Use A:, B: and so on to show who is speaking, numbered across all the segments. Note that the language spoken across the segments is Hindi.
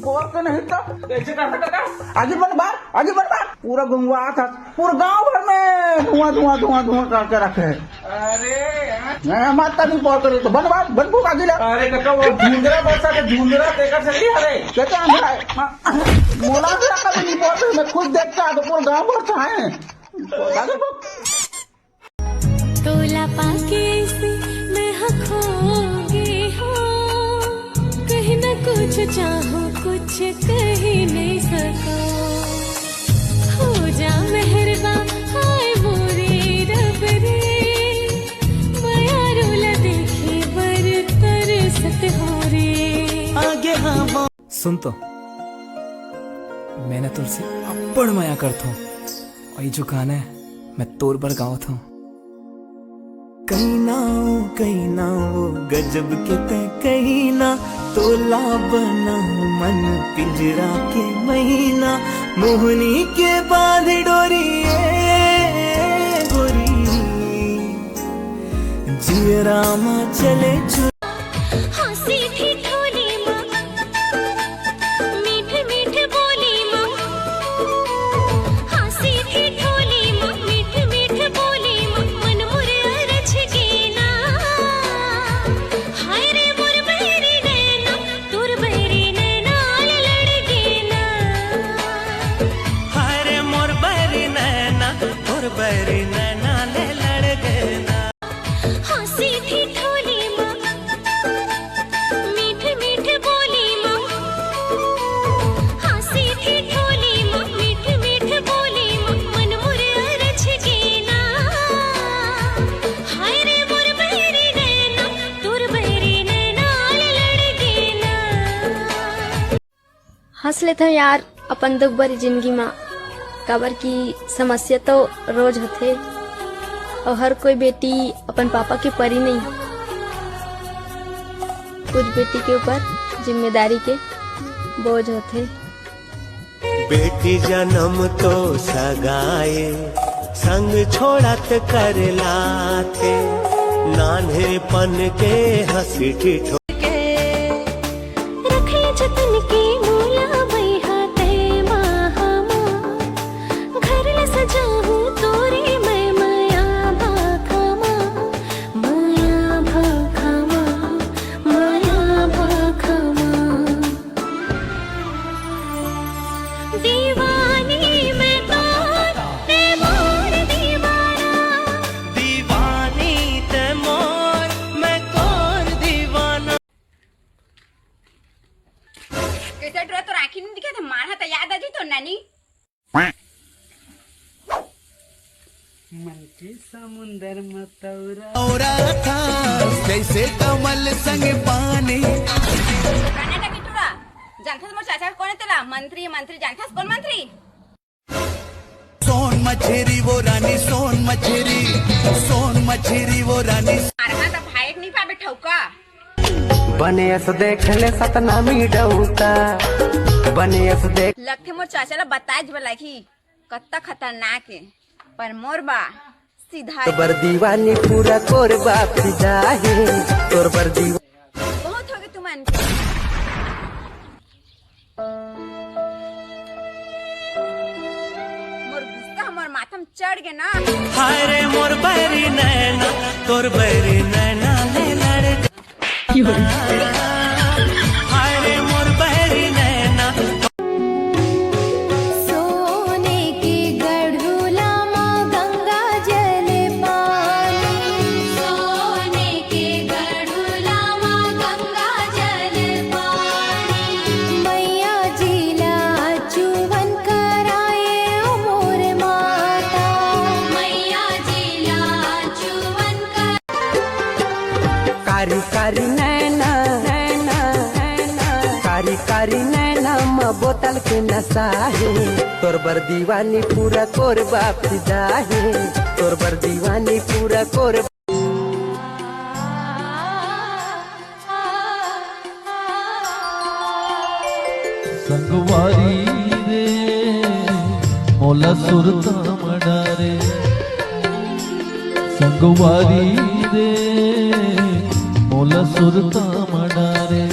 A: पोर के नहीं तो
B: कैसे कर सकता?
A: आगे बढ़ बार पूरा गंगवा था, पूरा गांव भर में धुआं करके रखे है।
B: अरे यार,
A: मैं माता नहीं पोर करे तो बन भूख आगे ला।
B: अरे काका वो झुंझरा बरसा के झुंझरा देखा चली। अरे
A: कहते हैं मोला से रखा नहीं पोर करे, मैं खुद देखता तो पूरा गांव भर चाहे आगे भूख
C: तोला पाके से मैं खोगी हूँ, कहीं न कुछ चाहो कुछ कहीं नहीं सको, हो जा मेहरबा हाय मोरे रब रे, माया रोला देखे बर तरसत हो रे आगे हाँ।
D: सुन तो मैंने तुझसे अब्बड़ माया करता हूँ, और ये जो गाना है मैं तोर पर गावत हूँ। कहीं ना वो गजब के ते कहीं ना तोला बना मन पिंजरा के महीना, मोहनी के बांध डोरी गोरी जियरा मा चले
E: हंस लेते यार अपन दुख भरी जिंदगी में, काबर की समस्या तो रोज होते और हर कोई बेटी अपन पापा के परी नहीं, कुछ बेटी के ऊपर जिम्मेदारी के बोझ होते।
F: बेटी जन्म तो सगाए संग छोड़त कर लाते, नान्हेपन के हंसी ठिठो
C: जतन के मोला बैहाते महामा, घर ले सजाहूं तोरे मैं माया भाखमा, माया भाखमा, माया भाखमा। दीवानी मैं तो ते मोर दीवाना,
F: दीवानी ते मोर मैं कौन दीवाना।
G: कैसे ड्रो तो राखी नहीं दिखा था, मारा था याद आती तो नानी।
B: मन के समुंदर मतौरा
F: था जैसे कमल संग पानी।
G: कर्नाटक की टुरा जानथास मोर चाचा कौन है तेरा मंत्री जानथास कौन मंत्री?
F: सोन मछेरी वो रानी, सोन मछेरी वो रानी।
G: मारा था भाई नहीं पाबे ठौका।
F: बने ऐसा देख ले सतनामी डौका, बने ऐसा देख
G: लगते मोर चाचा ला बताए जब की कत्ता खतरनाक है, पर मोर बा सीधा
F: तोर दीवानी पूरा कोरबा फिदा है, तोर बर दीवानी
G: बहुत हो गए तुमन। मोर गुस्सा मोर माथम चढ़ गए ना।
F: हाय रे मोर बैरी नैना, तोर बैरी नैना ले लड़ हाय रे मोर बहरी नैना।
C: सोने की गढ़ुला माँ गंगा जल पानी, सोने की गढ़ुला माँ गंगा जल पानी, मैया जिला चुवन कराए मोर माता, मैया जिला चुवन
F: कारी कारी नैना कारी नैना म बोतल के नशा है, तोर बर दीवानी पूरा कोरबा फिदा है, तोर बर दीवानी पूरा कोरबा।
H: संगवारी रे मोला सुरता मडारे, संगवारी रे मोला सुरता मडारे,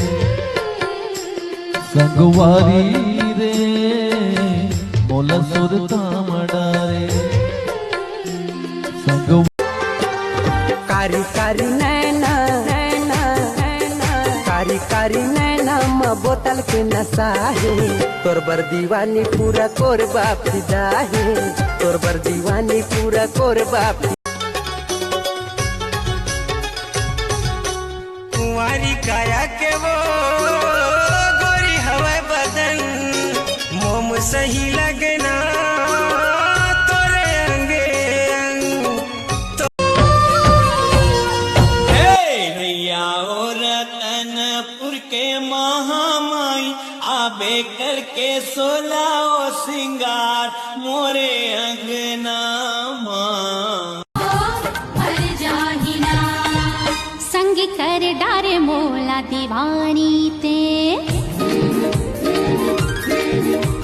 H: संगवारी रे मोला सुरता मडारे संग
F: कारी कारी नैना नैना नैना कारी कारी नैना म बोतल के नशा है तोर बर दीवानी पूरा कोर बाप फिदा है तोर बर दीवानी पूरा कोर बाप
D: कुंवारी काया के वो गोरी हवा बदन मोम सही लगना तोरे अंगे अंग भैया और रतनपुर के महामाई आबे करके सोलाओ सिंगार मोरे अंगना माँ
C: संग कर डारे मोला दीवानी ते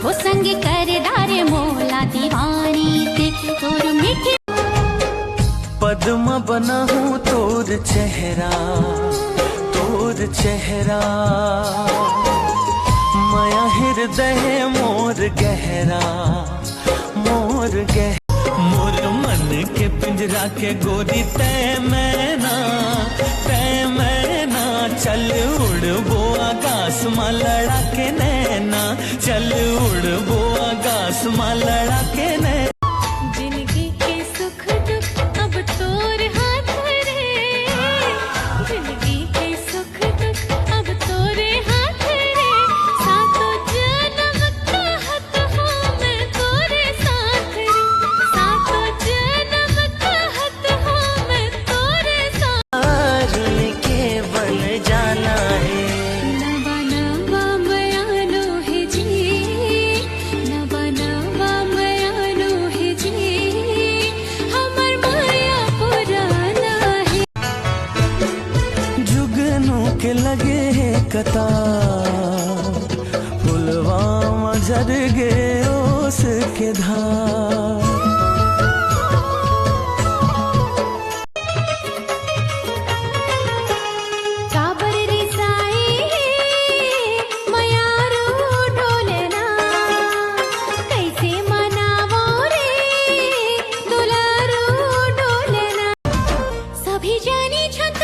C: वो संग कर डारे मोला दीवानी ते तोर मीठी
D: पद्म बना हूँ तोर चेहरा माया हृदय मोर गहरा मोर मन के पिंजरा के गोरी तय मैना चल उड़बो आकाश में लड़ा के नैना चल उड़बो आकाश में लड़ा के नैना
C: जिंदगी के सुख दुख अब तोर हाथ रे जिंदगी के सुख दुख अब तोरे हाथ रे सातों जन्म कहत हो मैं तोरे साथ रे सातों जन्म कहत हो मैं तोरे साथ
D: के बन जाना है
C: नवा नवा बयानो है जी नवा नवा बयानो है जी हमर माया पुराना है
D: जुगनू के लगे कतार पुलवामा झर गे ओस के धार
C: काबर रिसाई मयारू डोलना कैसे मनावो रे दुलारू डोलना सभी जानी छत